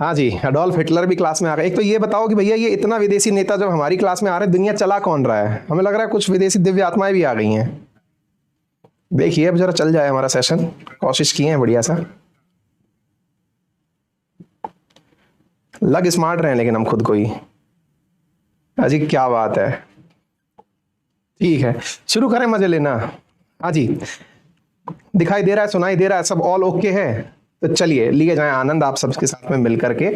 हाँ जी, Adolf Hitler भी class में आ गए। एक तो ये बताओ कि भैया ये इतना विदेशी नेता जब हमारी क्लास में आ रहे हैं, दुनिया चला कौन रहा है? हमें लग रहा है कुछ विदेशी दिव्य आत्माएं भी आ गई हैं। देखिए अब जरा चल जाए हमारा सेशन, कोशिश किए हैं बढ़िया सा, लग स्मार्ट रहे हैं लेकिन हम खुद को ही। अजी क्या बात है, ठीक है शुरू करें, मजे लेना। हाँ जी, दिखाई दे रहा है, सुनाई दे रहा है, सब ऑल ओके है? तो चलिए लिए जाए आनंद आप सबके साथ में मिलकर के।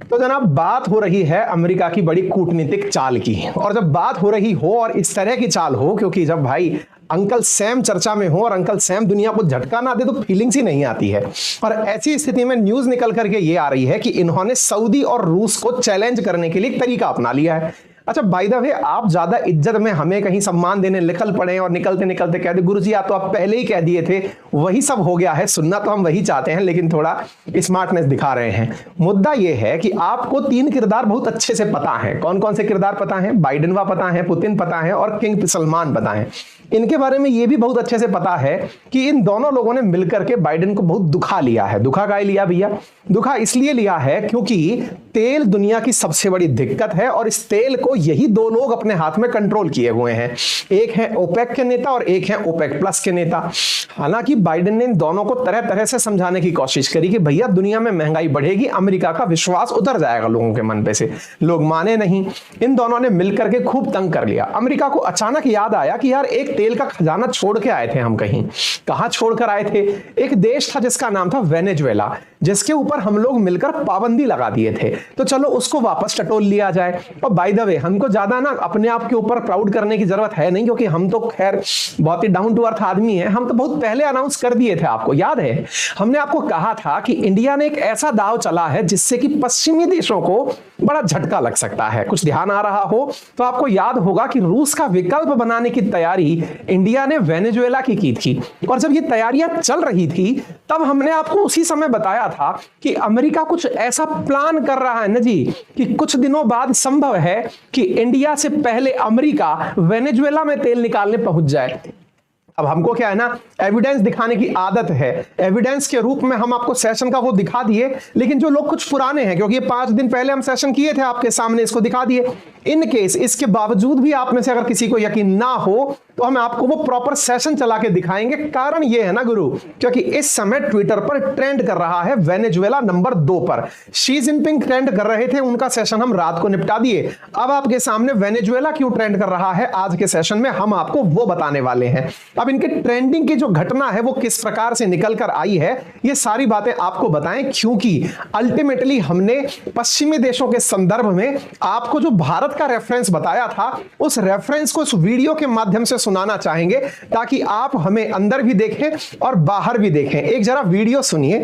तो जनाब बात हो रही है अमेरिका की बड़ी कूटनीतिक चाल की, और जब बात हो रही हो और इस तरह की चाल हो, क्योंकि जब भाई अंकल सैम चर्चा में हो और अंकल सैम दुनिया को झटका ना दे तो फीलिंग्स ही नहीं आती है। और ऐसी स्थिति में न्यूज निकल करके ये आ रही है कि इन्होंने सऊदी और रूस को चैलेंज करने के लिए एक तरीका अपना लिया है। अच्छा बाय द वे, आप ज्यादा इज्जत में हमें कहीं सम्मान देने निकल पड़े और निकलते निकलते कह दे गुरुजी आप तो आप पहले ही कह दिए थे, वही सब हो गया है, सुनना तो हम वही चाहते हैं लेकिन थोड़ा स्मार्टनेस दिखा रहे हैं। मुद्दा यह है कि आपको तीन किरदार बहुत अच्छे से पता है। कौन कौन से किरदार पता है? बाइडेन पता है, पुतिन पता है और किंग सलमान पता है। इनके बारे में यह भी बहुत अच्छे से पता है कि इन दोनों लोगों ने मिलकर के बाइडेन को बहुत दुखा लिया है। दुखा काहे लिया भैया? दुखा इसलिए लिया है क्योंकि तेल दुनिया की सबसे बड़ी दिक्कत है और इस तेल को यही दो लोग अपने हाथ में कंट्रोल किए हुए हैं। एक है ओपेक के नेता और एक है ओपेक प्लस के नेता। हालांकि बाइडेन ने इन दोनों को तरह तरह से समझाने की कोशिश करी कि भैया दुनिया में महंगाई बढ़ेगी, अमेरिका का विश्वास उतर जाएगा लोगों के मन पे से। लोग माने नहीं। इन दोनों ने मिलकर के खूब तंग कर लिया। अमेरिका को अचानक याद आया कि यार एक तेल का खजाना छोड़ के आए थे हम कहीं। कहां छोड़कर आए थे? एक देश था जिसका नाम था वेनेजुएला, जिसके ऊपर हम लोग मिलकर पाबंदी लगा दिए थे। तो चलो उसको वापस टटोल लिया जाए। और बाय द वे हमको ज्यादा ना अपने आप के ऊपर प्राउड करने की जरूरत है नहीं, क्योंकि हम तो खैर बहुत ही डाउन टू अर्थ आदमी हैं। हम तो बहुत पहले अनाउंस कर दिए थे, आपको याद है हमने आपको कहा था कि इंडिया ने एक ऐसा दाव चला है जिससे कि पश्चिमी देशों को बड़ा झटका लग सकता है। कुछ ध्यान आ रहा हो तो आपको याद होगा कि रूस का विकल्प बनाने की तैयारी इंडिया ने वेनेजुएला की थी। और जब ये तैयारियां चल रही थी तब हमने आपको उसी समय बताया था कि अमेरिका कुछ ऐसा प्लान कर रहा है ना जी, कि कुछ दिनों बाद संभव है कि इंडिया से पहले अमेरिका वेनेजुएला में तेल निकालने पहुंच जाए। अब हमको क्या है ना, एविडेंस दिखाने की आदत है। एविडेंस के रूप में हम आपको सेशन का वो दिखा दिए, लेकिन जो लोग कुछ पुराने हैं, क्योंकि 5 दिन पहले हम सेशन किए थे आपके सामने, इसको दिखा दिए। इन केस इसके बावजूद भी आप में से अगर किसी को यकीन ना हो तो हम आपको वो प्रॉपर सेशन चला के दिखाएंगे। कारण ये है ना गुरु, क्योंकि इस समय ट्विटर पर ट्रेंड कर रहा है वेनेजुएला नंबर 2 पर। शी जिनपिंग ट्रेंड कर रहे थे, उनका सेशन हम रात को निपटा दिए। अब आपके सामने वेनेजुएला क्यों ट्रेंड कर रहा है आज के सेशन में हम आपको वो बताने वाले हैं। अब इनके ट्रेंडिंग की जो घटना है वो किस प्रकार से निकल कर आई है, ये सारी बातें आपको बताएं, क्योंकि अल्टीमेटली हमने पश्चिमी देशों के संदर्भ में आपको जो भारत का रेफरेंस बताया था, उस रेफरेंस को इस वीडियो के माध्यम से सुनाना चाहेंगे ताकि आप हमें अंदर भी देखें और बाहर भी देखें। एक जरा वीडियो सुनिए।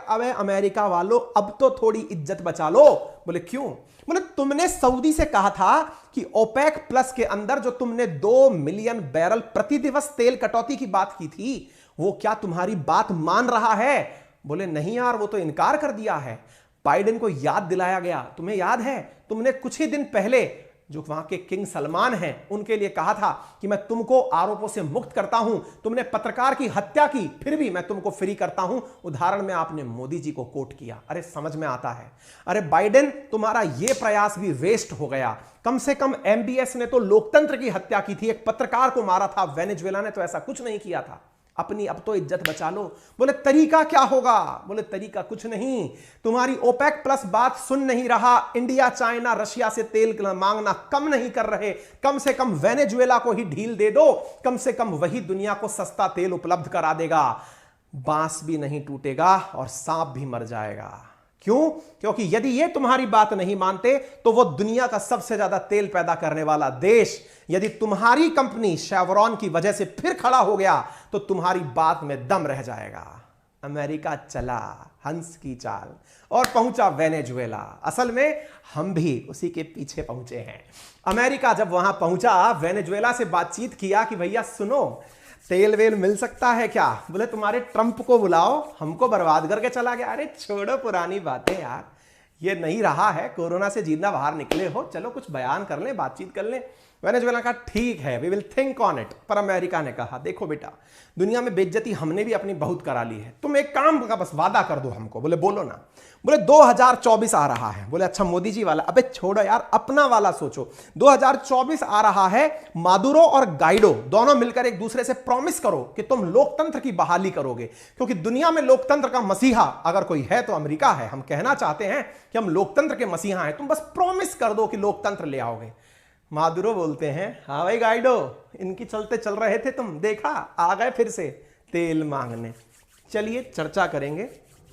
अबे अमेरिका वालों, अब तो थोड़ी इज्जत बचा लो। बोले क्यों? बोले तुमने सऊदी से कहा था कि ओपेक प्लस के अंदर जो तुमने 2 मिलियन बैरल प्रति दिवस तेल कटौती की बात की थी, वो क्या तुम्हारी बात मान रहा है? बोले नहीं यार, वो तो इनकार कर दिया है। बाइडेन को याद दिलाया गया, तुम्हें याद है तुमने कुछ ही दिन पहले जो वहां के किंग सलमान हैं उनके लिए कहा था कि मैं तुमको आरोपों से मुक्त करता हूं। तुमने पत्रकार की हत्या की, फिर भी मैं तुमको फ्री करता हूं। उदाहरण में आपने मोदी जी को कोट किया। अरे समझ में आता है। अरे बाइडेन, तुम्हारा यह प्रयास भी वेस्ट हो गया। कम से कम एमबीएस ने तो लोकतंत्र की हत्या की थी, एक पत्रकार को मारा था। वेनेजुएला ने तो ऐसा कुछ नहीं किया था। अपनी अब तो इज्जत बचा लो। बोले तरीका क्या होगा? बोले तरीका कुछ नहीं, तुम्हारी ओपेक प्लस बात सुन नहीं रहा। इंडिया चाइना रशिया से तेल मांगना कम नहीं कर रहे, कम से कम वेनेजुएला को ही ढील दे दो। कम से कम वही दुनिया को सस्ता तेल उपलब्ध करा देगा। बांस भी नहीं टूटेगा और सांप भी मर जाएगा। क्यों? क्योंकि यदि ये तुम्हारी बात नहीं मानते तो वो दुनिया का सबसे ज्यादा तेल पैदा करने वाला देश, यदि तुम्हारी कंपनी शेवरॉन की वजह से फिर खड़ा हो गया तो तुम्हारी बात में दम रह जाएगा। अमेरिका चला हंस की चाल और पहुंचा वेनेजुएला। असल में हम भी उसी के पीछे पहुंचे हैं। अमेरिका जब वहां पहुंचा, वेनेजुएला से बातचीत किया कि भैया सुनो, तेल वेल मिल सकता है क्या? बोले तुम्हारे ट्रंप को बुलाओ, हमको बर्बाद करके चला गया। अरे छोड़ो पुरानी बातें यार, ये नहीं रहा है। कोरोना से जिंदा बाहर निकले हो, चलो कुछ बयान कर लें, बातचीत कर लें। वेनेजुएला का ठीक है, we will think on it. पर अमेरिका ने कहा देखो बेटा, दुनिया में बेइज्जती हमने भी अपनी बहुत करा ली है, तुम एक काम का बस वादा कर दो हमको। बोले बोलो ना। बोले 2024 आ रहा है। बोले अच्छा मोदी जी वाला? अबे छोड़ो यार, अपना वाला सोचो। 2024 आ रहा है, मादुरो और गाइडो दोनों मिलकर एक दूसरे से प्रॉमिस करो कि तुम लोकतंत्र की बहाली करोगे, क्योंकि दुनिया में लोकतंत्र का मसीहा अगर कोई है तो अमेरिका है। हम कहना चाहते हैं कि हम लोकतंत्र के मसीहा हैं, तुम बस प्रॉमिस कर दो कि लोकतंत्र ले आओगे। मादुरो बोलते हैं हाँ भाई गाइडो, इनकी चलते चल रहे थे तुम, देखा आ गए फिर से तेल मांगने। चलिए चर्चा करेंगे,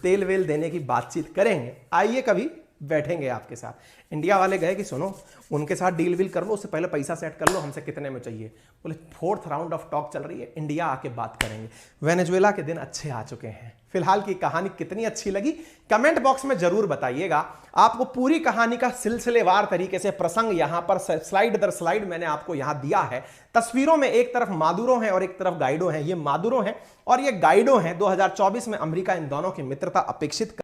तेल वेल देने की बातचीत करेंगे, आइए कभी बैठेंगे आपके साथ। इंडिया वाले गए कि सुनो उनके साथ डील वील कर लो, उससे पहले पैसा सेट कर लो, हमसे कितने में चाहिए। बोले 4th राउंड ऑफ टॉक चल रही है, इंडिया आके बात करेंगे। वेनेजुएला के दिन अच्छे आ चुके हैं। फिलहाल की कहानी कितनी अच्छी लगी कमेंट बॉक्स में जरूर बताइएगा। आपको पूरी कहानी का सिलसिलेवार तरीके से प्रसंग यहां पर स्लाइड दर स्लाइड मैंने आपको यहां दिया है। तस्वीरों में एक तरफ मादुरो हैं और एक तरफ गाइडो हैं। ये मादुरो हैं और ये गाइडो हैं। 2024 में अमेरिका इन दोनों की मित्रता अपेक्षित।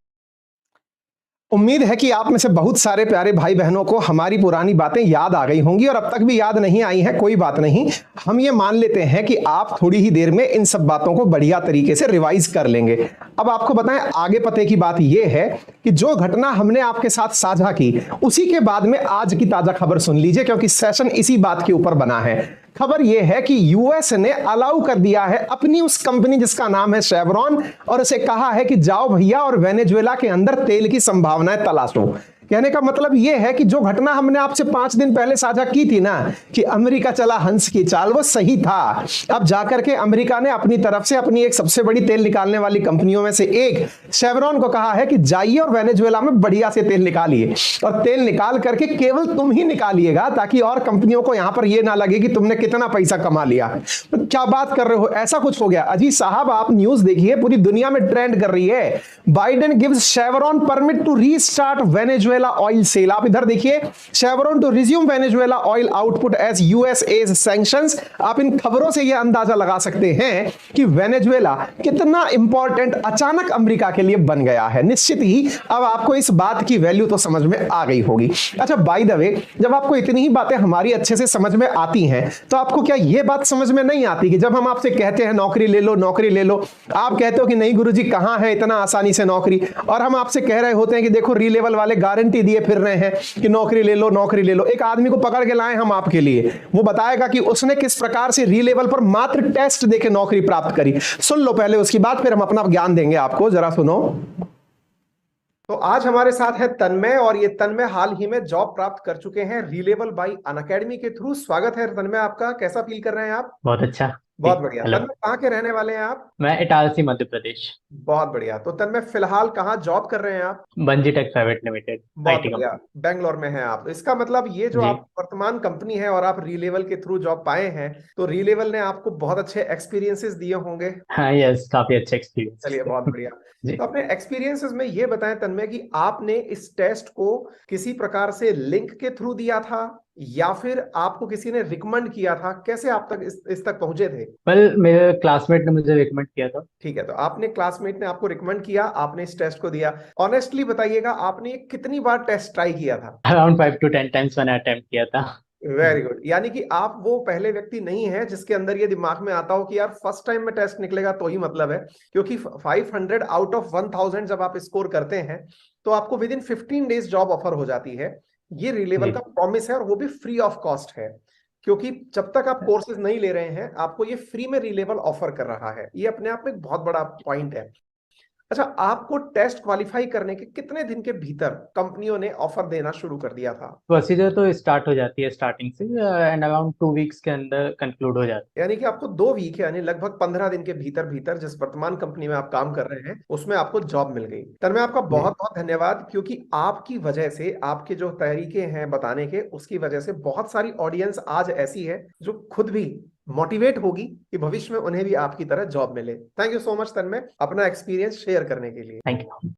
उम्मीद है कि आप में से बहुत सारे प्यारे भाई बहनों को हमारी पुरानी बातें याद आ गई होंगी, और अब तक भी याद नहीं आई हैं कोई बात नहीं, हम ये मान लेते हैं कि आप थोड़ी ही देर में इन सब बातों को बढ़िया तरीके से रिवाइज कर लेंगे। अब आपको बताएं आगे पते की बात यह है कि जो घटना हमने आपके साथ साझा की उसी के बाद में आज की ताजा खबर सुन लीजिए, क्योंकि सेशन इसी बात के ऊपर बना है। खबर यह है कि यूएस ने अलाउ कर दिया है अपनी उस कंपनी जिसका नाम है शेवरॉन, और उसे कहा है कि जाओ भैया और वेनेजुएला के अंदर तेल की संभावनाएं तलाशो। कहने का मतलब यह है कि जो घटना हमने आपसे 5 दिन पहले साझा की थी ना कि अमेरिका चला हंस की चाल, वो सही था। अब जाकर के अमेरिका ने अपनी तरफ से अपनी एक सबसे बड़ी तेल निकालने वाली कंपनियों में से एक शेवरॉन को कहा है कि जाइए और वेनेजुएला में बढ़िया से तेल निकालिए, और तेल निकाल करके केवल तुम ही निकालिएगा, ताकि और कंपनियों को यहां पर यह ना लगे कि तुमने कितना पैसा कमा लिया। तो क्या बात कर रहे हो, ऐसा कुछ हो गया। अजी साहब आप न्यूज देखिए, पूरी दुनिया में ट्रेंड कर रही है। Biden gives Chevron permit to restart Venezuela oil sale. आप इधर देखिए, Chevron to resume Venezuela oil output as US eases sanctions. आप इन खबरों से यह अंदाजा लगा सकते हैं कि वेनेजुएला कितना इंपॉर्टेंट अचानक अमेरिका के लिए बन गया है। निश्चित ही अब आपको इस बात की वैल्यू तो समझ में आ गई होगी। अच्छा बाय द वे, जब आपको इतनी ही बातें हमारी अच्छे से समझ में आती हैं, तो आपको क्या यह बात समझ में नहीं आती कि जब हम आपसे कहते हैं नौकरी ले लो नौकरी ले लो, आप कहते हो कि नहीं गुरुजी कहां है इतना आसानी से नौकरी, और हम आपसे कह रहे होते हैं कि देखो री लेवल वाले गारंटी दिए फिर रहे हैं कि नौकरी ले लो नौकरी ले लो। एक आदमी को पकड़ के लाए हम आपके लिए, वो बताएगा कि उसने किस प्रकार से री लेवल पर मात्र टेस्ट देके नौकरी प्राप्त करी। सुन लो पहले, उसके बाद फिर हम अपना ज्ञान देंगे आपको, जरा सुनो। तो आज हमारे साथ है तन्मय, और ये तन्मय हाल ही में जॉब प्राप्त कर चुके हैं री लेवल बाई अनअकैडमी के थ्रू। स्वागत है तन्मय आपका, कैसा फील कर रहे हैं आप? बहुत अच्छा। बहुत बढ़िया। हेलो, तन्मय कहाँ के रहने वाले हैं आप? मैं इटारसी मध्य प्रदेश। बहुत बढ़िया। तो तन्मय फिलहाल कहाँ जॉब कर रहे हैं आप? बंजी टेक प्राइवेट लिमिटेड बहुत आईटी बढ़िया, कंपनी। बेंगलोर में हैं आप। इसका मतलब ये जो जी आप वर्तमान कंपनी है और आप री लेवल के थ्रू जॉब पाए हैं, तो री लेवल ने आपको बहुत अच्छे एक्सपीरियंसेस दिए होंगे। हाँ, यस, काफी अच्छा एक्सपीरियंस। चलिए बहुत बढ़िया। जी, तो अपने एक्सपीरियंसेस में ये बताएं तन्मय कि आपने इस टेस्ट को किसी प्रकार से लिंक के थ्रू दिया था या फिर आपको किसी ने रिकमेंड किया था, कैसे आप तक इस तक पहुंचे थे? वेल मेरे क्लासमेट ने मुझे रिकमेंड किया था। ठीक है, तो आपने क्लासमेट ने आपको रिकमेंड किया, आपने इस टेस्ट को दिया। ऑनेस्टली बताइएगा आपने कितनी बार टेस्ट ट्राई किया था? अराउंड 5 to 10 टाइम्स मैंने अटेम्प्ट किया था। Very good. यानी कि आप वो पहले व्यक्ति नहीं है जिसके अंदर ये दिमाग में आता हो कि यार फर्स्ट टाइम में टेस्ट निकलेगा तो ही मतलब है, क्योंकि 500 आउट ऑफ 1000 जब आप स्कोर करते हैं तो आपको with in 15 days job offer हो जाती है। ये री लेवल का प्रॉमिस है और वो भी फ्री ऑफ कॉस्ट है, क्योंकि जब तक आप कोर्सेज नहीं ले रहे हैं आपको ये फ्री में री लेवल ऑफर कर रहा है। ये अपने आप में एक बहुत बड़ा पॉइंट है। अच्छा, आपको टेस्ट क्वालिफाई करने के कितने दिन के भीतर कंपनियों ने ऑफर देना शुरू कर दिया था? प्रोसीजर तो स्टार्ट हो जाती है स्टार्टिंग से, एंड अराउंड 2 वीक्स के अंदर कंक्लूड हो जाती यानी कि आपको 2 वीक यानी लगभग 15 दिन के भीतर भीतर जिस वर्तमान कंपनी में आप काम कर रहे हैं उसमें आपको जॉब मिल गई। तन्मय आपका है। बहुत बहुत धन्यवाद, क्योंकि आपकी वजह से, आपके जो तरीके हैं बताने के, उसकी वजह से बहुत सारी ऑडियंस आज ऐसी है जो खुद भी मोटिवेट होगी कि भविष्य में उन्हें भी आपकी तरह जॉब मिले। थैंक यू सो मच तन्मय अपना एक्सपीरियंस शेयर करने के लिए। Thank you.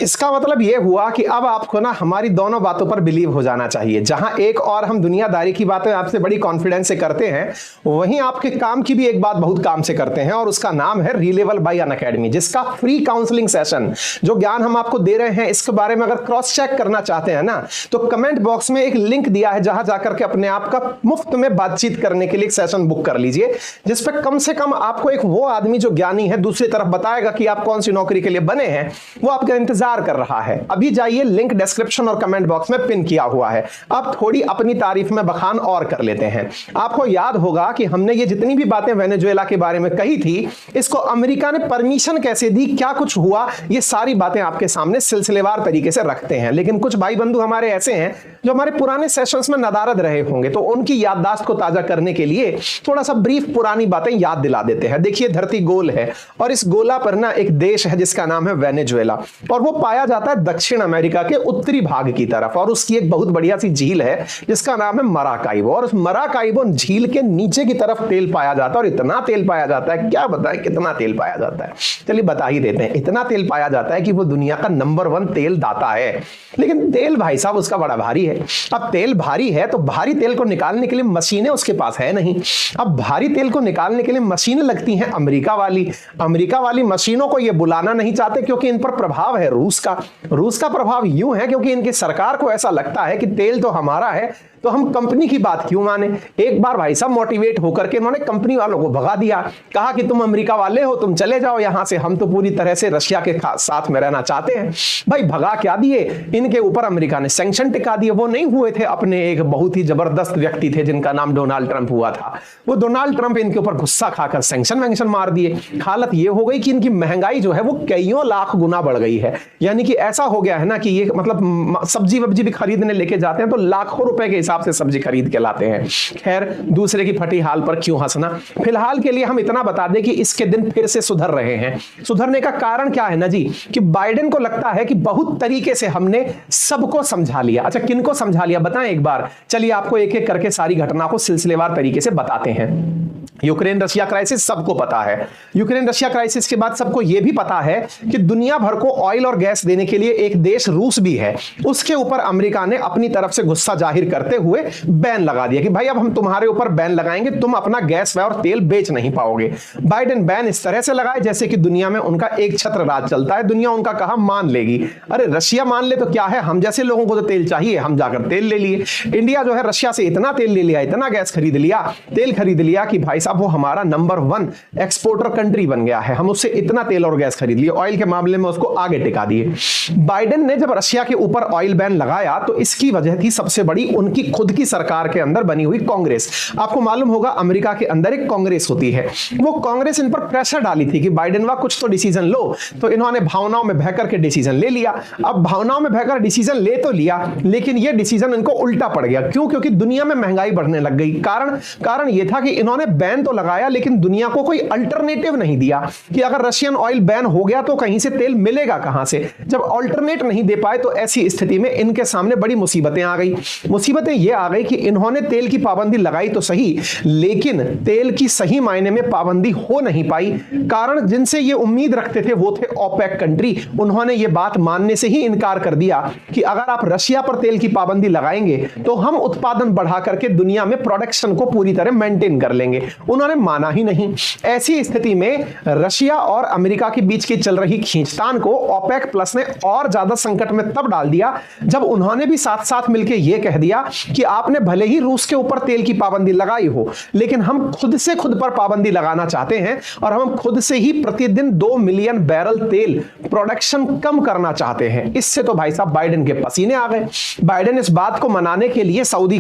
इसका मतलब यह हुआ कि अब आपको ना हमारी दोनों बातों पर बिलीव हो जाना चाहिए। जहां एक और हम दुनियादारी की बातें आपसे बड़ी कॉन्फिडेंस से करते हैं, वहीं आपके काम की भी एक बात बहुत काम से करते हैं, और उसका नाम है रीलेवल बाय अनअकैडमी, जिसका फ्री काउंसलिंग सेशन, जो ज्ञान हम आपको दे रहे हैं, इसके बारे में अगर क्रॉस चेक करना चाहते हैं ना, तो कमेंट बॉक्स में एक लिंक दिया है, जहां जाकर के अपने आप का मुफ्त में बातचीत करने के लिए एक सेशन बुक कर लीजिए, जिसपे कम से कम आपको एक वो आदमी जो ज्ञानी है दूसरी तरफ बताएगा कि आप कौन सी नौकरी के लिए बने हैं, वो आपका इंतजार कर रहा है। अभी जाइए, लिंक डिस्क्रिप्शन और कमेंट बॉक्स में पिन किया हुआ है। अब थोड़ी अपनी तारीफ में बखान और कर लेते हैं। आपको याद होगा कि हमने ये जितनी भी बातें वेनेजुएला के बारे में कही थी, इसको अमेरिका ने परमिशन कैसे दी, क्या कुछ हुआ, ये सारी बातें आपके सामने सिलसिलेवार तरीके से रखते हैं। लेकिन कुछ भाई बंधु हमारे ऐसे हैं जो हमारे पुराने सेशंस में नदारद रहे होंगे, तो उनकी याददाश्त को ताजा करने के लिए थोड़ा सा ब्रीफ पुरानी बातें याद दिला देते हैं। देखिए, धरती गोल है और इस गोला पर ना एक देश है जिसका नाम है वेनेजुएला, और वो पाया जाता है दक्षिण अमेरिका के उत्तरी भाग की तरफ, और उसकी एक बहुत बढ़िया सी झील है जिसका नाम है मराकाइबो, और उस मराकाइबो झील के नीचे की तरफ तेल पाया जाता है, और इतना तेल पाया जाता है, क्या बताएं कितना तेल पाया जाता है, चलिए बता ही देते हैं। इतना तेल पाया जाता है कि वो दुनिया का नंबर 1 तेल दाता है। लेकिन तेल भाई साहब उसका बड़ा भारी है। अब तेल भारी है तो भारी तेल को निकालने के लिए मशीनें उसके पास है नहीं। अब भारी तेल को निकालने के लिए मशीनें लगती हैं अमेरिका वाली मशीनों को ये बुलाना नहीं चाहते, क्योंकि इन पर प्रभाव है रूस का प्रभाव यूं है क्योंकि इनकी सरकार को ऐसा लगता है कि तेल तो हमारा है, तो हम कंपनी की बात क्यों माने। एक बार भाई साहब मोटिवेट होकर के उन्होंने कंपनी वालों को भगा दिया, कहा कि तुम अमेरिका वाले हो, तुम चले जाओ यहां से, हम तो पूरी तरह से रशिया के साथ में रहना चाहते हैं। भाई भगा क्या दिए, इनके ऊपर अमेरिका ने सैंक्शन टिका दिए। वो नहीं हुए थे अपने एक बहुत ही जबरदस्त व्यक्ति थे जिनका नाम डोनाल्ड ट्रंप हुआ था, वो डोनाल्ड ट्रंप इनके ऊपर गुस्सा खाकर सैंक्शन वैंक्शन मार दिए। हालत ये हो गई कि इनकी महंगाई जो है वो कईयों लाख गुना बढ़ गई है। यानी कि ऐसा हो गया है ना कि ये मतलब सब्जी वब्जी भी खरीदने लेके जाते हैं तो लाखों रुपए के हिसाब से सब्जी खरीद के लाते हैं। खैर, दूसरे की फटी हाल पर क्यों हंसना। फिलहाल के लिए हम इतना बता दें कि इसके दिन फिर से सुधर रहे हैं। सुधरने का कारण क्या है ना जी, कि बाइडेन को लगता है कि बहुत तरीके से हमने सबको समझा लिया। अच्छा, किनको समझा लिया बताएं एक बार, चलिए आपको एक एक करके सारी घटना को सिलसिलेवार तरीके से बताते हैं। यूक्रेन रशिया क्राइसिस सबको पता है। यूक्रेन रशिया क्राइसिस के बाद सबको यह भी पता है कि दुनिया भर को ऑयल और गैस देने के लिए एक देश रूस भी है, उसके ऊपर अमेरिका ने अपनी तरफ से गुस्सा जाहिर करते हुए बैन लगा दिया कि भाई अब हम तुम्हारे ऊपर बैन लगाएंगे, तुम अपना गैस और तेल बेच नहीं पाओगे। बाइडेन बैन इस तरह से लगाए जैसे कि दुनिया में उनका एक छत्र राज चलता है, दुनिया उनका कहा मान लेगी। अरे रशिया मान ले तो क्या है, हम जैसे लोगों को तो तेल चाहिए, हम जाकर तेल ले लिए। इंडिया जो है रशिया से इतना तेल ले लिया, इतना गैस खरीद लिया, तेल खरीद लिया कि भाई साहब वो हमारा नंबर 1 एक्सपोर्टर कंट्री बन गया है। हम उससे इतना तेल और गैस खरीद लिए, ऑयल के मामले में उसको आगे टिका दिए। बाइडेन ने जब रशिया के ऊपर ऑयल बैन लगाया तो इसकी वजह थी सबसे बड़ी उनकी खुद की सरकार के अंदर बनी हुई कांग्रेस। आपको मालूम होगा अमेरिका के अंदर एक कांग्रेस होती है, वो कांग्रेस इन पर प्रेशर डाली थी कि बाइडेन वाह कुछ तो डिसीजन लो, तो इन्होंने भावनाओं में बहकर के डिसीजन ले लिया। अब भावनाओं में बहकर डिसीजन ले तो लिया, लेकिन यह डिसीजन इनको उल्टा पड़ गया। क्यों? क्योंकि दुनिया में महंगाई बढ़ने लग गई। कारण यह था कि इन्होंने बैन तो लगाया लेकिन दुनिया को कोई अल्टरनेटिव नहीं दिया कि अगर रशियन ऑयल बैन हो गया तो कहीं से तेल मिलेगा कहां से। जब अल्टरनेट नहीं दे पाए तो ऐसी स्थिति में इनके सामने बड़ी मुसीबतें आ गई। मुसीबतें यह आ गई कि इन्होंने तेल की पाबंदी लगाई तो सही, लेकिन तेल की सही मायने में पाबंदी हो नहीं पाई। कारण जिनसे ये उम्मीद रखते थे वो थे ओपेक कंट्री। उन्होंने ये बात मानने से ही इनकार कर दिया कि अगर आप रशिया पर तेल की पाबंदी लगाएंगे तो हम उत्पादन बढ़ा करके दुनिया में प्रोडक्शन को पूरी तरह मेंटेन कर लेंगे। उन्होंने माना ही नहीं। ऐसी स्थिति में रशिया और अमेरिका के बीच की चल रही खींचतान को ओपेक प्लस ने और ज्यादा संकट में तब डाल दिया जब उन्होंने भी साथ साथ मिलकर यह कह दिया कि आपने भले ही रूस के ऊपर तेल की पाबंदी लगाई हो, लेकिन हम खुद से खुद पर पाबंदी लगाना चाहते हैं और हम खुद से ही प्रतिदिन 2 मिलियन बैरल तेल प्रोडक्शन कम करना चाहते हैं। इससे तो भाई साहब बाइडेन के पसीने आ गए। बाइडेन इस बात को मनाने के लिए सऊदी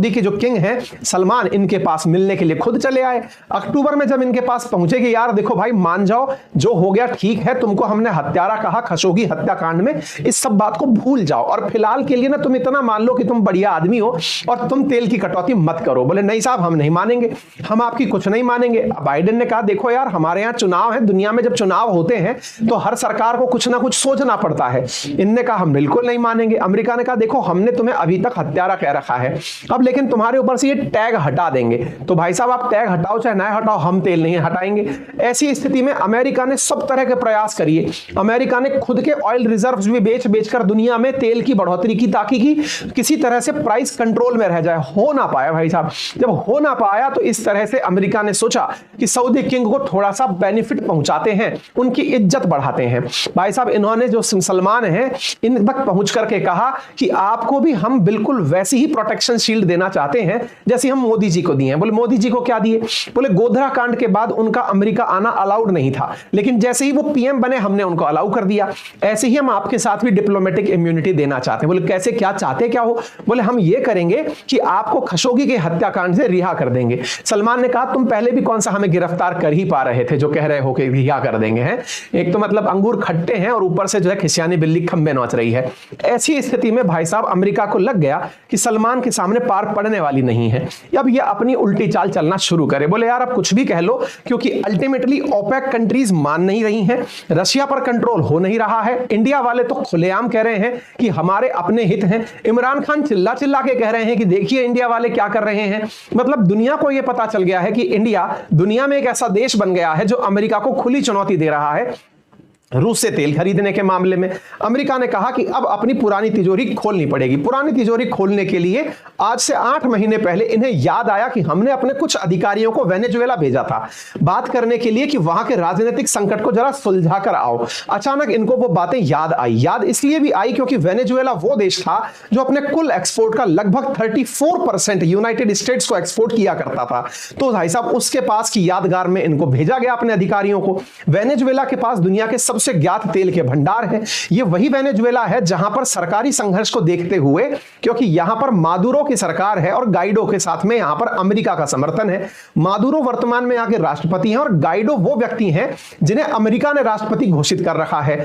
के जो किंग हैं सलमान, इनके पास मिलने के लिए खुद चले आए। अक्टूबर में जब इनके पास पहुंचे कि यार देखो भाई मान जाओ, जो हो गया ठीक है, तुमको हमने हत्यारा कहा खशोगी हत्याकांड में, इस सब बात को भूल जाओ और फिलहाल के लिए ना तुम इतना मान लो कि तुम बढ़िया आदमी हो और तुम तेल की कटौती मत करो। बोले नहीं साहब हम नहीं मानेंगे, हम आपकी कुछ नहीं मानेंगे। बाइडेन ने कहा देखो यार हमारे यहाँ चुनाव है, दुनिया में जब चुनाव होते हैं तो हर सरकार को कुछ ना कुछ सोचना पड़ता है। इनने कहा हम बिल्कुल नहीं मानेंगे। अमेरिका ने कहा देखो हमने तुम्हें अभी तक हत्यारा कह रखा है, अब लेकिन तुम्हारे ऊपर से ये टैग हटा देंगे। तो भाई साहब आप टैग टैग हटाओ चाहे ना हटाओ, हम तेल नहीं हटाएंगे। ऐसी स्थिति में अमेरिका ने सब तरह के प्रयास करिए। अमेरिका ने खुद के ऑयल रिजर्व्स भी बेच बेचकर दुनिया में तेल की बढ़ोतरी की, ताकि कि किसी तरह से प्राइस कंट्रोल में रह जाए। हो ना पाया भाई साहब। जब हो ना पाया तो इस तरह से अमेरिका ने सोचा कि सऊदी किंग को थोड़ा सा बेनिफिट पहुंचाते हैं, उनकी इज्जत बढ़ाते हैं। भाई साहब, इन्होंने जो सलमान है इन तक पहुंच करके कहा कि आपको भी हम बिल्कुल वैसी ही प्रोटेक्शन शील्ड देना चाहते हैं जैसे हम मोदी जी को दिए हैं। बोले मोदी जी को क्या दिए? बोले गोधरा कांड के बाद उनका अमेरिका आना अलाउड नहीं था, लेकिन जैसे ही वो पीएम बने हमने उनको अलाउ कर दिया। ऐसे ही हम आपके साथ भी डिप्लोमेटिक इम्यूनिटी देना चाहते हैं। बोले कैसे, क्या चाहते क्या हो? बोले हम ये करेंगे कि आपको खशोगी के हत्याकांड से रिहा कर देंगे। सलमान ने कहा तुम पहले भी कौन सा हमें गिरफ्तार कर ही पा रहे थे जो कह रहे हो कि रिहा कर देंगे हैं। एक तो मतलब अंगूर खट्टे हैं और ऊपर से जो है खिसियानी बिल्ली खंबे नोच रही है। ऐसी स्थिति में भाई साहब अमेरिका को लग गया कि सलमान के सामने पार पड़ने वाली नहीं है। अब ये अपनी उल्टी चाल चलना शुरू करे। बोले यार अब कुछ भी कह लो, क्योंकि अल्टीमेटली ओपेक कंट्रीज मान नहीं रही हैं, रशिया पर कंट्रोल हो नहीं रहा है। इंडिया वाले तो खुलेआम कह रहे हैं कि हमारे अपने हित हैं। इमरान खान चिल्ला चिल्ला के कह रहे हैं कि देखिए इंडिया वाले क्या कर रहे हैं। मतलब दुनिया को यह पता चल गया है कि इंडिया दुनिया में एक ऐसा देश बन गया है जो अमेरिका को खुली चुनौती दे रहा है। रूस से तेल खरीदने के मामले में अमेरिका ने कहा कि अब अपनी पुरानी तिजोरी खोलनी पड़ेगी। पुरानी तिजोरी खोलने के लिए आज से 8 महीने पहले इन्हें याद आया कि हमने अपने कुछ अधिकारियों को वेनेजुएला भेजा था बात करने के लिए कि वहां के राजनीतिक संकट को जरा सुलझा कर आओ। अचानक इनको वो बातें याद आई। याद इसलिए भी आई क्योंकि वेनेजुएला वो देश था जो अपने कुल एक्सपोर्ट का लगभग 34% यूनाइटेड स्टेट्स को एक्सपोर्ट किया करता था। तो भाई साहब उसके पास की यादगार में इनको भेजा गया अपने अधिकारियों को। वेनेजुएला के पास दुनिया के सबसे ज्ञात तेल के भंडार है। यह वही वेनेजुएला है जहां पर सरकारी संघर्ष को देखते हुए, क्योंकि यहां पर मादुरो की सरकार है और गाइडो के साथ में यहां पर अमेरिका का समर्थन है। मादुरो वर्तमान में आगे राष्ट्रपति हैं और गाइडो वो व्यक्ति हैं जिन्हें अमेरिका ने राष्ट्रपति घोषित कर रखा है।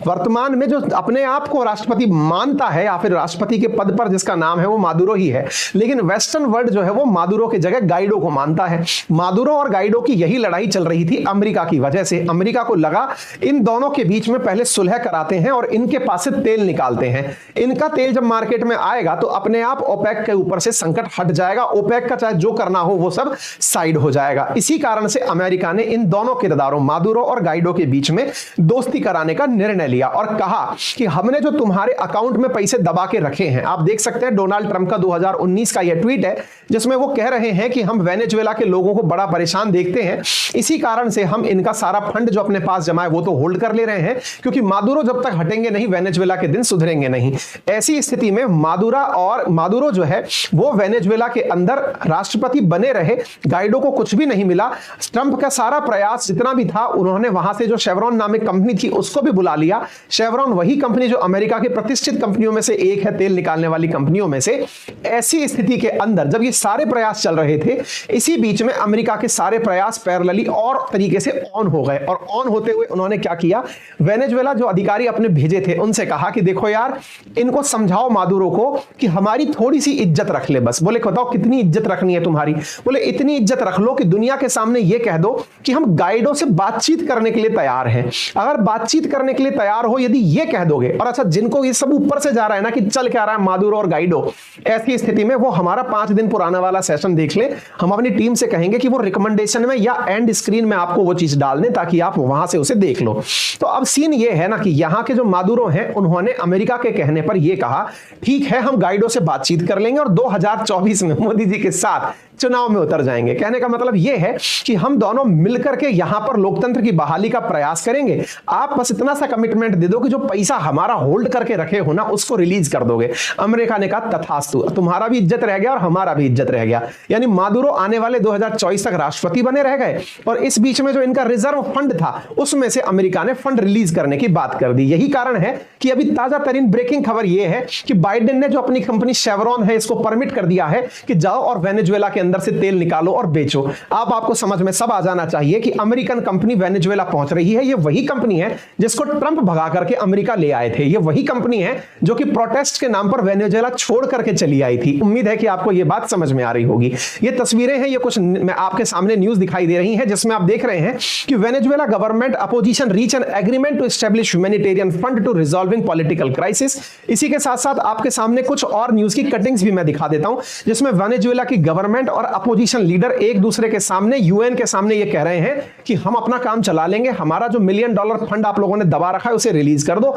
वर्तमान में जो अपने आप को राष्ट्रपति मानता है या फिर राष्ट्रपति के पद पर जिसका नाम है वो मादुरो ही है, लेकिन वेस्टर्न वर्ल्ड जो है वो मादुरो की जगह गाइडो को मानता है। मादुरो और गाइडो की यही लड़ाई चल रही थी अमेरिका की वजह से। अमेरिका को लगा इन दोनों के बीच में पहले सुलह कराते हैं और इनके पास से तेल निकालते हैं। इनका तेल जब मार्केट में आएगा तो अपने आप ओपेक के ऊपर से संकट हट जाएगा। ओपेक का चाहे जो करना हो वो सब साइड हो जाएगा। इसी कारण से अमेरिका ने इन दोनों किरदारों मादुरो और गाइडो के बीच में दोस्ती कराने का निर्णय लिया और कहा कि हमने जो तुम्हारे अकाउंट में पैसे दबा के रखे हैं, आप देख सकते हैं डोनाल्ड ट्रंप का 2019 का यह ट्वीट है जिसमें वो कह रहे हैं कि हम वेनेजुएला के लोगों को बड़ा परेशान देखते हैं, इसी कारण से हम इनका सारा फंड जो अपने पास जमा है वो तो होल्ड कर ले रहे हैं, क्योंकि मादुरो जब तक हटेंगे नहीं वेनेजुएला के दिन सुधरेंगे नहीं। ऐसी स्थिति में मादुरो जो है वो वेनेजुएला के अंदर राष्ट्रपति बने रहे। गाइडो को कुछ भी नहीं मिला। ट्रंप का सारा प्रयास जितना भी था उन्होंने वहां से जो शेवरॉन नामक कंपनी थी उसको भी बुला लिया। शेवरॉन वही कंपनी जो अमेरिका की प्रतिष्ठित कंपनियों में से एक है, तेल निकालने वाली कंपनियों में से। ऐसी स्थिति के अंदर जब ये सारे प्रयास चल रहे थे, इसी बीच में अमेरिका के सारे प्रयास पैरेलली और तरीके से ऑन हो गए और ऑन होते हुए उन्होंने क्या किया, वेनेजुएला जो अधिकारी अपने भेजे थे उनसे कहा कि देखो यार इनको समझाओ मादुरो को कि हमारी थोड़ी सी इज्जत रख ले बस। बोले बताओ कितनी इज्जत रखनी है तुम्हारी? बोले इतनी इज्जत रख लो कि दुनिया के सामने यह कह दो कि हम गाइडो से बातचीत करने के लिए तैयार हैं। अगर बातचीत करने के लिए तैयार हो, यदि ये कह दोगे, और अच्छा जिनको ये सब ऊपर से जा रहा है ना कि चल क्या रहा है मादुरो और गाइडो, ऐसी स्थिति में वो हमारा 5 दिन पुराना वाला सेशन देख ले। हम अपनी टीम से कहेंगे कि वो रिकमेंडेशन में या एंड स्क्रीन में आपको वो चीज डाल दें ताकि आप वहां से उसे देख लो। तो अब सीन ये है ना कि यहां के जो मादुरो हैं उन्होंने अमेरिका के कहने पर यह कहा ठीक है हम गाइडो से बातचीत कर लेंगे और 2024 में मोदी जी के साथ चुनाव में उतर जाएंगे। कहने का मतलब यह है कि हम दोनों मिलकर के यहां पर लोकतंत्र की बहाली का प्रयास करेंगे। आप बस इतना सा कमिटमेंट दे दो कि जो पैसा हमारा होल्ड करके रखे हो ना उसको रिलीज कर दोगे। अमेरिका ने कहा तथास्तु, तुम्हारा भी इज्जत रह गया और हमारा भी इज्जत रह गया। यानी मादुरो आने वाले 2024 तक राष्ट्रपति बने रह गए और इस बीच में जो इनका रिजर्व फंड था उसमें से अमेरिका ने फंड रिलीज करने की बात कर दी। यही कारण है कि अभी ताजा तरीन ब्रेकिंग खबर यह है कि बाइडेन ने जो अपनी कंपनी शेवरॉन है इसको परमिट कर दिया है कि जाओ और वेनेजुएला के अंदर से तेल निकालो और बेचो। आपको समझ में सब आ जाना चाहिए कि अमेरिकन कंपनी वेनेजुएला पहुंच रही है। यह वही कंपनी है जिसको ट्रंप भगा करके अमेरिका ले आए थे। यह वही कंपनी है जो कि प्रोटेस्ट के नाम पर वेनेजुएला छोड़ करके चली आई थी। उम्मीद है कि आपको यह बात समझ में आ रही होगी। ये तस्वीरें हैं, ये कुछ मैं आपके सामने न्यूज दिखाई दे रही है जिसमें आप देख रहे हैं कि Venezuela government opposition reach an agreement to establish humanitarian fund to resolving political crisis. इसी के साथ साथ आपके सामने कुछ और न्यूज की कटिंग्स भी मैं दिखा देता हूं, जिसमें वेनेजुएला की गवर्नमेंट और अपोजिशन लीडर एक दूसरे के सामने, यूएन के सामने ये कह रहे हैं कि हम अपना काम चला लेंगे, हमारा जो $1 मिलियन फंड आप लोगों ने दबा रखा है उसे रिलीज कर दो।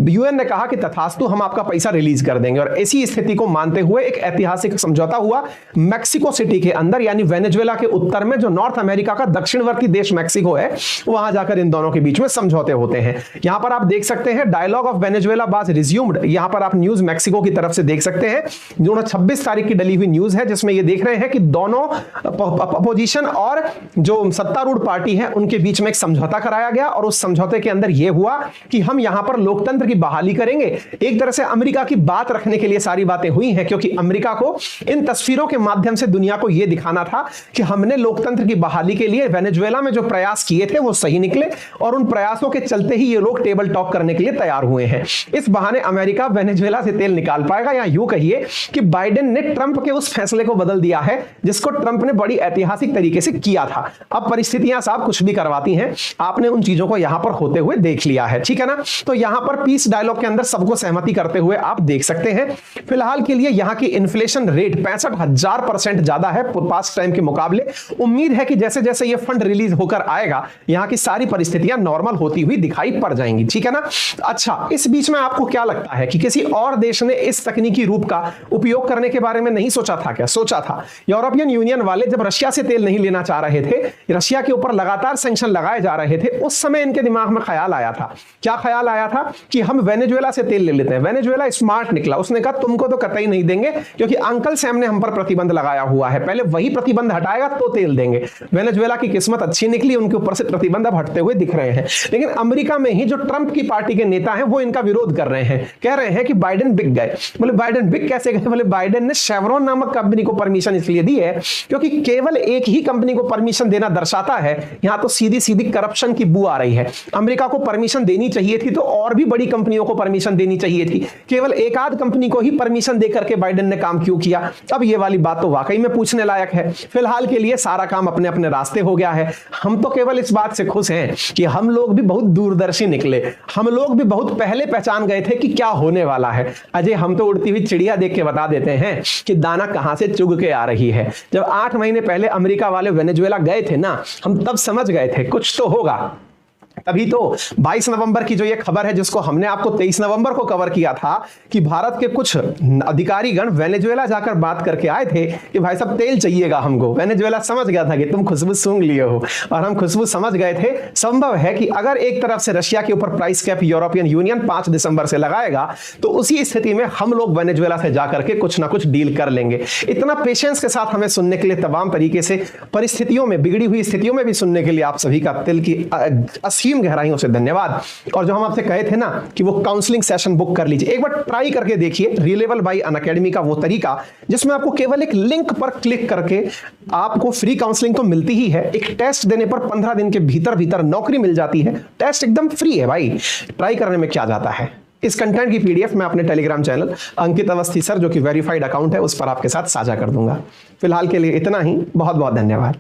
यूएन ने कहा कि तथास्तु, हम आपका पैसा रिलीज कर देंगे। और ऐसी स्थिति को मानते हुए एक ऐतिहासिक समझौता हुआ मैक्सिको सिटी के अंदर, यानी वेनेजुएला के उत्तर में जो नॉर्थ अमेरिका का दक्षिणवर्ती देश मैक्सिको है, वहां जाकर इन दोनों के बीच में समझौते होते हैं। यहां पर आप देख सकते हैं dialogue of Venezuela was resumed. यहां पर आप न्यूज मैक्सिको की तरफ से देख सकते हैं, जो 26 तारीख की डली हुई न्यूज है, जिसमें ये देख रहे हैं कि दोनों अपोजिशन और जो सत्तारूढ़ पार्टी है उनके बीच में एक समझौता कराया गया। और उस समझौते के अंदर यह हुआ कि हम यहां पर लोकतंत्र की बहाली करेंगे। एक तरह से अमेरिका की बात रखने के लिए सारी बातें हुई हैं, क्योंकि अमेरिका को इन तस्वीरों के माध्यम से दुनिया को यह दिखाना था कि हमने लोकतंत्र की बहाली के लिए वेनेजुएला में जो प्रयास किए थे वो सही निकले, और उन प्रयासों के चलते ही ये लोग टेबल टॉक करने के लिए तैयार हुए हैं। इस बहाने अमेरिका वेनेजुएला से तेल निकाल पाएगा, या यूं कहिए कि बाइडेन ने ट्रंप के उस फैसले को बदल दिया है जिसको ट्रंप ने बड़ी ऐतिहासिक तरीके से किया था। अब परिस्थितियां साहब कुछ भी करवाती हैं, आपने उन चीजों को यहां पर होते हुए देख लिया है, ठीक है ना। तो यहां पर पीस डायलॉग के अंदर सबको सहमति करते हुए आप देख सकते हैं। फिलहाल के लिए यहां की इन्फ्लेशन रेट 65,000% ज्यादा है पास्ट टाइम के मुकाबले। उम्मीद है कि जैसे जैसे ये फंड रिलीज होकर आएगा, यहां की सारी परिस्थितियां नॉर्मल होती हुई दिखाई पड़ जाएंगी, ठीक है ना। अच्छा, इस बीच में आपको क्या लगता है कि किसी और देश ने इस तकनीकी रूप का उपयोग करने के बारे में नहीं सोचा था क्या? सोचा था। यूरोपियन यूनियन वाले जब रशिया से तेल नहीं लेना चाह रहे थे, रशिया के ऊपर लगातार सैंक्शन लगाए जा रहे थे, उस समय इनके दिमाग में ख्याल आया था। क्या ख्याल आया था? कि हम वेनेजुएला से तेल ले लेते हैं। वेनेजुएला स्मार्ट निकला, उसने कहा तुमको तो कतई नहीं देंगे, क्योंकि अंकल सैम ने हम पर प्रतिबंध लगाया हुआ है, पहले वही प्रतिबंध हटाएगा तो तेल देंगे। वेनेजुएला की किस्मत अच्छी निकली, उनके ऊपर से प्रतिबंध अब हटते हुए दिख रहे हैं। लेकिन अमेरिका में ही जो ट्रंप की पार्टी के नेता हैं वो इनका विरोध कर रहे हैं, कह रहे हैं कि बाइडेन बिक गए। बोले बाइडेन बिक कैसे गए? बोले बाइडेन ने शेवरॉन नामक कंपनी को परमिशन इसलिए दी है क्योंकि केवल एक ही कंपनी को परमिशन देना दर्शाता है, यहां तो सीधी सीधी करप्शन की बू आ रही है। अमेरिका को परमिशन देनी चाहिए थी तो और भी बड़ी कंपनियों को परमिशन देनी चाहिए थी, केवल एक आध कंपनी को ही परमिशन देकर के बाइडेन ने काम क्यों किया? अब ये वाली बात तो वाकई में पूछने लायक है। फिलहाल के लिए सारा काम अपने अपने रास्ते हो गया है। हम तो केवल इस बात से खुश हैं कि हम लोग भी बहुत दूरदर्शी निकले, हम लोग भी बहुत पहले पहचान गए थे कि क्या होने वाला है। अजय, हम तो उड़ती हुई चिड़िया देख के बता देते हैं कि दाना कहां से चुग के आ रही है। जब 8 महीने पहले अमेरिका वाले वेनेजुएला गए थे ना, हम तब समझ गए थे कुछ तो होगा। तभी तो 22 नवंबर की जो ये खबर है, जिसको हमने आपको 23 नवंबर को कवर किया था, कि भारत के कुछ अधिकारीगण वेनेजुएला जाकर बात करके आए थे कि भाई साहब तेल चाहिएगा हमको। वेनेजुएला समझ गया था कि तुम खुशबू सूंघ लिए हो, और हम खुशबू समझ गए थे। संभव है कि अगर एक तरफ से रशिया के ऊपर प्राइस कैप यूरोपियन यूनियन 5 दिसंबर से लगाएगा, तो उसी स्थिति में हम लोग वेनेजुएला से जाकर के कुछ ना कुछ डील कर लेंगे। इतना पेशेंस के साथ हमें सुनने के लिए, तमाम तरीके से परिस्थितियों में, बिगड़ी हुई स्थितियों में भी सुनने के लिए आप सभी का दिल की असीम गहराइयों से धन्यवाद। और जो हम आपसे कहे थे ना कि वो काउंसलिंग सेशन बुक कर लीजिए, एक बार ट्राई करके देखिए रिलेबल बाय अनअकैडमी का वो तरीका, जिसमें आपको केवल एक लिंक पर क्लिक करके आपको फ्री काउंसलिंग तो मिलती ही है, एक टेस्ट देने पर 15 दिन के भीतर भीतर नौकरी मिल जाती है। टेस्ट एकदम फ्री है भाई, ट्राई करने में क्या जाता है। इस कंटेंट की पीडीएफ मैं अपने टेलीग्राम चैनल अंकित अवस्थी सर, जो कि वेरीफाइड अकाउंट है, उस पर आपके साथ साझा कर दूंगा। फिलहाल के लिए इतना ही, बहुत बहुत धन्यवाद।